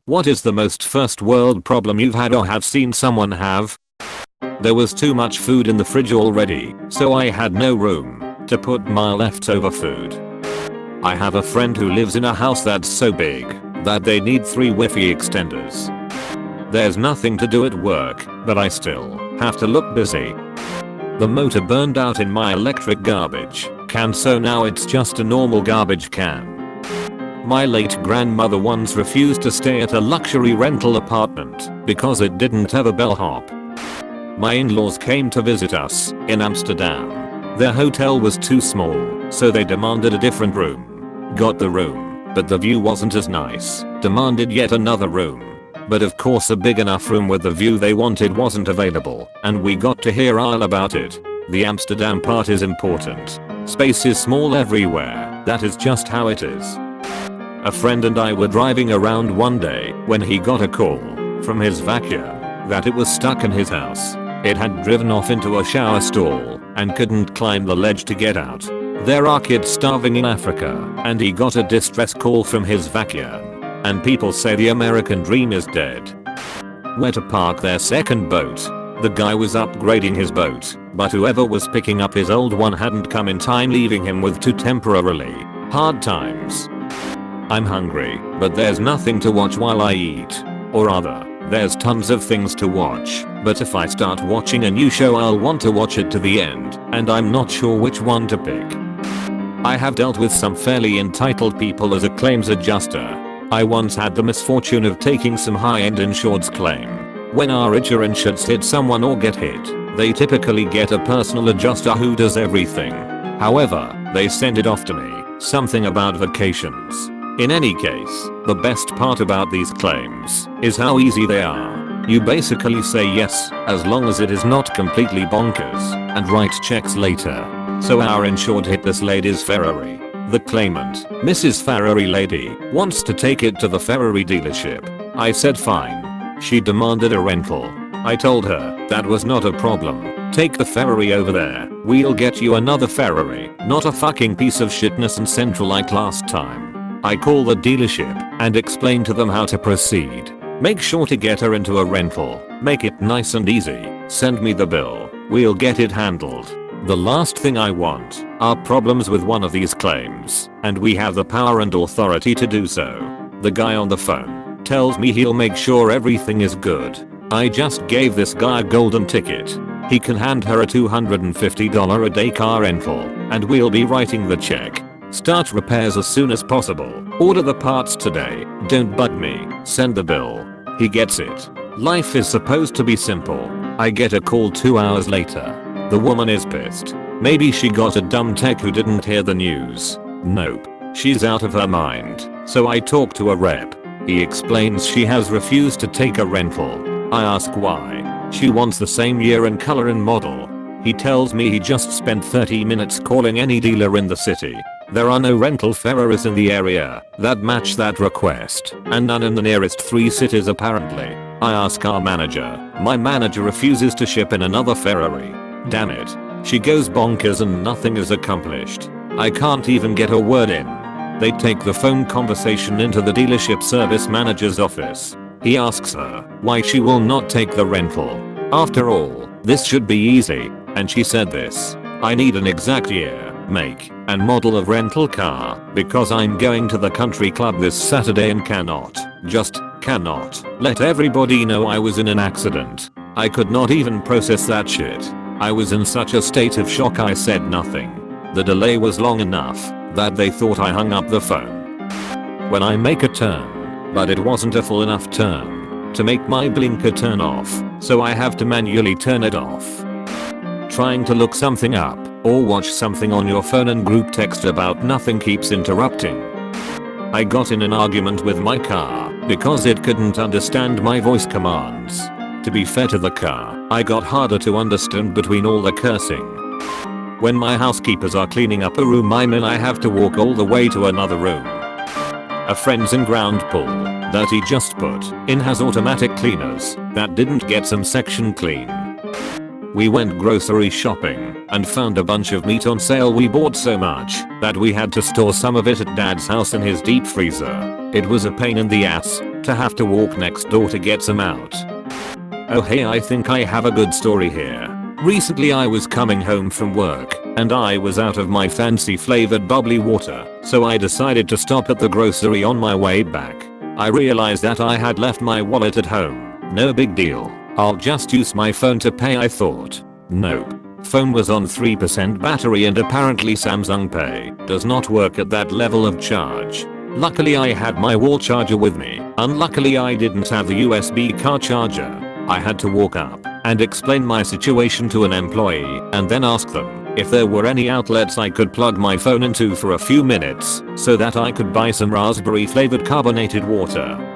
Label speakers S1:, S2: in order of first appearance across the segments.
S1: What is the most first world problem you've had or have seen someone have? There was too much food in the fridge already, so I had no room to put my leftover food. I have a friend who lives in a house that's so big that they need 3 Wi-Fi extenders. There's nothing to do at work, but I still have to look busy. The motor burned out in my electric garbage can, so now it's just a normal garbage can. My late grandmother once refused to stay at a luxury rental apartment because it didn't have a bellhop. My in-laws came to visit us in Amsterdam. Their hotel was too small, so they demanded a different room. Got the room, but the view wasn't as nice. Demanded yet another room. But of course a big enough room with the view they wanted wasn't available, and we got to hear all about it. The Amsterdam part is important. Space is small everywhere. That is just how it is. A friend and I were driving around one day when he got a call from his vacuum that it was stuck in his house. It had driven off into a shower stall and couldn't climb the ledge to get out. There are kids starving in Africa, and he got a distress call from his vacuum. And people say the American dream is dead. Where to park their second boat? The guy was upgrading his boat, but whoever was picking up his old one hadn't come in time, leaving him with 2 temporarily hard times. I'm hungry, but there's nothing to watch while I eat. Or rather, there's tons of things to watch, but if I start watching a new show I'll want to watch it to the end, and I'm not sure which one to pick. I have dealt with some fairly entitled people as a claims adjuster. I once had the misfortune of taking some high-end insured's claim. When our richer insureds hit someone or get hit, they typically get a personal adjuster who does everything. However, they send it off to me, something about vacations. In any case, the best part about these claims is how easy they are. You basically say yes, as long as it is not completely bonkers, and write checks later. So our insured hit this lady's Ferrari. The claimant, Mrs. Ferrari lady, wants to take it to the Ferrari dealership. I said fine. She demanded a rental. I told her that was not a problem. Take the Ferrari over there. We'll get you another Ferrari, not a fucking piece of shitness and central like last time. I call the dealership and explain to them how to proceed. Make sure to get her into a rental. Make it nice and easy. Send me the bill. We'll get it handled. The last thing I want are problems with one of these claims, and we have the power and authority to do so. The guy on the phone tells me he'll make sure everything is good. I just gave this guy a golden ticket. He can hand her a $250 a day car rental, and we'll be writing the check. Start repairs as soon as possible. Order the parts today. Don't bug me. Send the bill. He gets it. Life is supposed to be simple. I get a call 2 hours later. The woman is pissed. Maybe she got a dumb tech who didn't hear the news. Nope. She's out of her mind. So I talk to a rep. He explains she has refused to take a rental. I ask why. She wants the same year and color and model. He tells me he just spent 30 minutes calling any dealer in the city. There are no rental Ferraris in the area that match that request, and none in the nearest 3 cities apparently. I ask our manager. My manager refuses to ship in another Ferrari. Damn it. She goes bonkers and nothing is accomplished. I can't even get a word in. They take the phone conversation into the dealership service manager's office. He asks her why she will not take the rental. After all, this should be easy, and she said this. I need an exact year, make, and model of rental car because I'm going to the country club this Saturday and cannot let everybody know I was in an accident. I could not even process that shit. I was in such a state of shock I said nothing. The delay was long enough that they thought I hung up the phone. When I make a turn, but it wasn't a full enough turn to make my blinker turn off, so I have to manually turn it off. Trying to look something up or watch something on your phone and group text about nothing keeps interrupting. I got in an argument with my car because it couldn't understand my voice commands. To be fair to the car, I got harder to understand between all the cursing. When my housekeepers are cleaning up a room I'm in, I have to walk all the way to another room. A friend's in-ground pool that he just put in has automatic cleaners that didn't get some section clean. We went grocery shopping and found a bunch of meat on sale. We bought so much that we had to store some of it at dad's house in his deep freezer. It was a pain in the ass to have to walk next door to get some out. Oh hey, I think I have a good story here. Recently I was coming home from work and I was out of my fancy flavored bubbly water, so I decided to stop at the grocery on my way back. I realized that I had left my wallet at home. No big deal. I'll just use my phone to pay, I thought. Nope. Phone was on 3% battery and apparently Samsung Pay does not work at that level of charge. Luckily I had my wall charger with me. Unluckily I didn't have the USB car charger. I had to walk up and explain my situation to an employee and then ask them if there were any outlets I could plug my phone into for a few minutes so that I could buy some raspberry flavored carbonated water.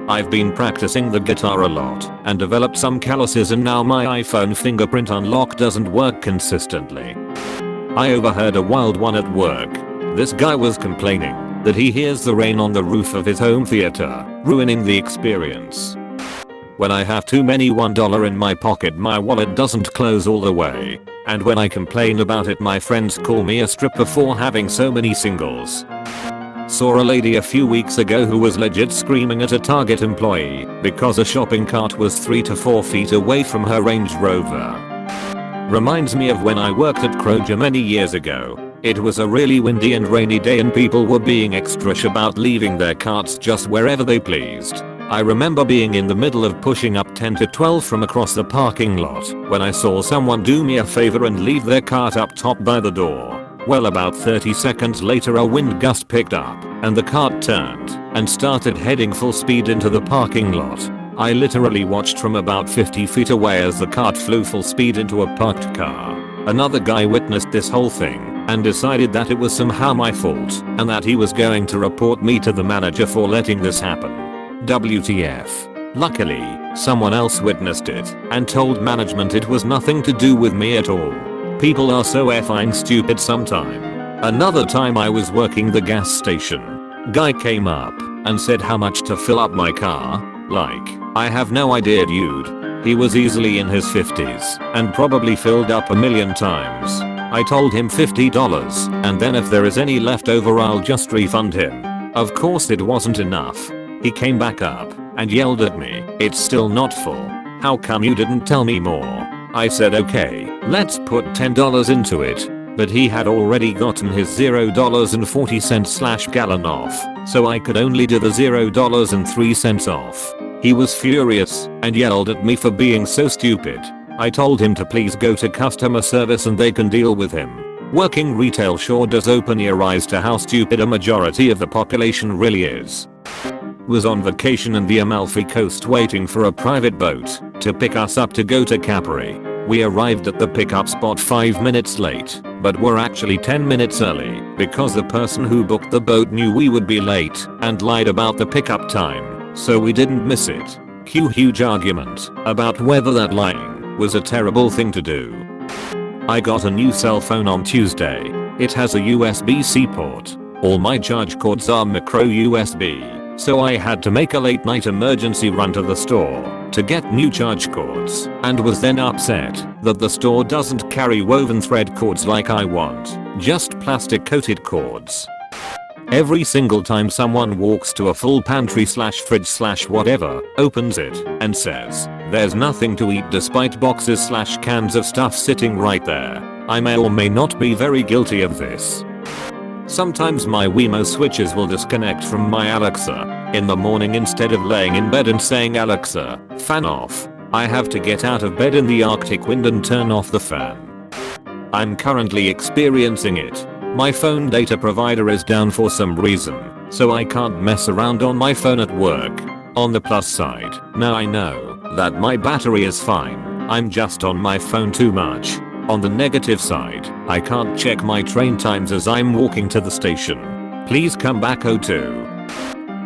S1: I've been practicing the guitar a lot and developed some calluses, and now my iPhone fingerprint unlock doesn't work consistently. I overheard a wild one at work. This guy was complaining that he hears the rain on the roof of his home theater, ruining the experience. When I have too many $1 in my pocket, my wallet doesn't close all the way. And when I complain about it, my friends call me a stripper for having so many singles. Saw a lady a few weeks ago who was legit screaming at a Target employee because a shopping cart was 3 to 4 feet away from her Range Rover. Reminds me of when I worked at Kroger many years ago. It was a really windy and rainy day and people were being extra shy about leaving their carts just wherever they pleased. I remember being in the middle of pushing up 10 to 12 from across the parking lot when I saw someone do me a favor and leave their cart up top by the door. Well, about 30 seconds later a wind gust picked up and the cart turned and started heading full speed into the parking lot. I literally watched from about 50 feet away as the cart flew full speed into a parked car. Another guy witnessed this whole thing and decided that it was somehow my fault and that he was going to report me to the manager for letting this happen. WTF. Luckily, someone else witnessed it and told management it was nothing to do with me at all. People are so effing stupid sometime. Another time I was working the gas station. Guy came up and said how much to fill up my car. Like, I have no idea, dude. He was easily in his 50s and probably filled up a million times. I told him $50 and then if there is any left over I'll just refund him. Of course it wasn't enough. He came back up and yelled at me, "It's still not full. How come you didn't tell me more?" I said okay, let's put $10 into it. But he had already gotten his $0.40/gallon off, so I could only do the $0.03 off. He was furious and yelled at me for being so stupid. I told him to please go to customer service and they can deal with him. Working retail sure does open your eyes to how stupid a majority of the population really is. Was on vacation in the Amalfi Coast waiting for a private boat to pick us up to go to Capri. We arrived at the pickup spot 5 minutes late, but were actually 10 minutes early because the person who booked the boat knew we would be late and lied about the pickup time, so we didn't miss it. Cue huge argument about whether that lying was a terrible thing to do. I got a new cell phone on Tuesday. It has a USB-C port. All my charge cords are micro USB. So I had to make a late night emergency run to the store to get new charge cords and was then upset that the store doesn't carry woven thread cords like I want, just plastic coated cords. Every single time someone walks to a full pantry slash fridge slash whatever, opens it and says, "There's nothing to eat," despite boxes slash cans of stuff sitting right there. I may or may not be very guilty of this. Sometimes my Wemo switches will disconnect from my Alexa. In the morning, instead of laying in bed and saying, "Alexa, fan off," I have to get out of bed in the Arctic wind and turn off the fan. I'm currently experiencing it. My phone data provider is down for some reason, so I can't mess around on my phone at work. On the plus side, now I know that my battery is fine. I'm just on my phone too much. On the negative side, I can't check my train times as I'm walking to the station. Please come back O2.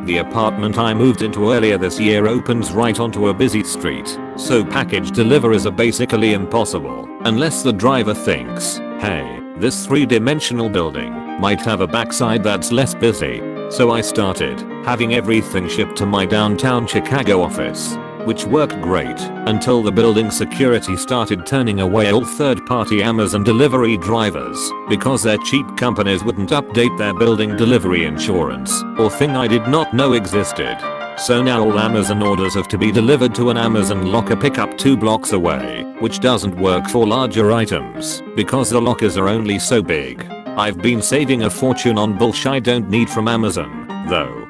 S1: The apartment I moved into earlier this year opens right onto a busy street, so package deliveries are basically impossible unless the driver thinks, hey, this 3-dimensional building might have a backside that's less busy. So I started having everything shipped to my downtown Chicago office. which worked great until the building security started turning away all third-party Amazon delivery drivers because their cheap companies wouldn't update their building delivery insurance, or thing I did not know existed. So now all Amazon orders have to be delivered to an Amazon locker pickup 2 blocks away, which doesn't work for larger items because the lockers are only so big. I've been saving a fortune on bullshit I don't need from Amazon, though.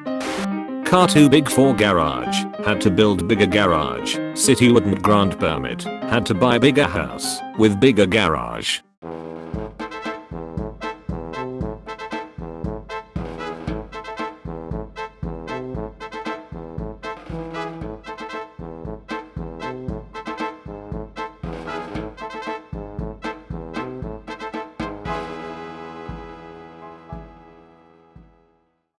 S1: Car too big for garage, had to build bigger garage, city wouldn't grant permit, had to buy bigger house, with bigger garage.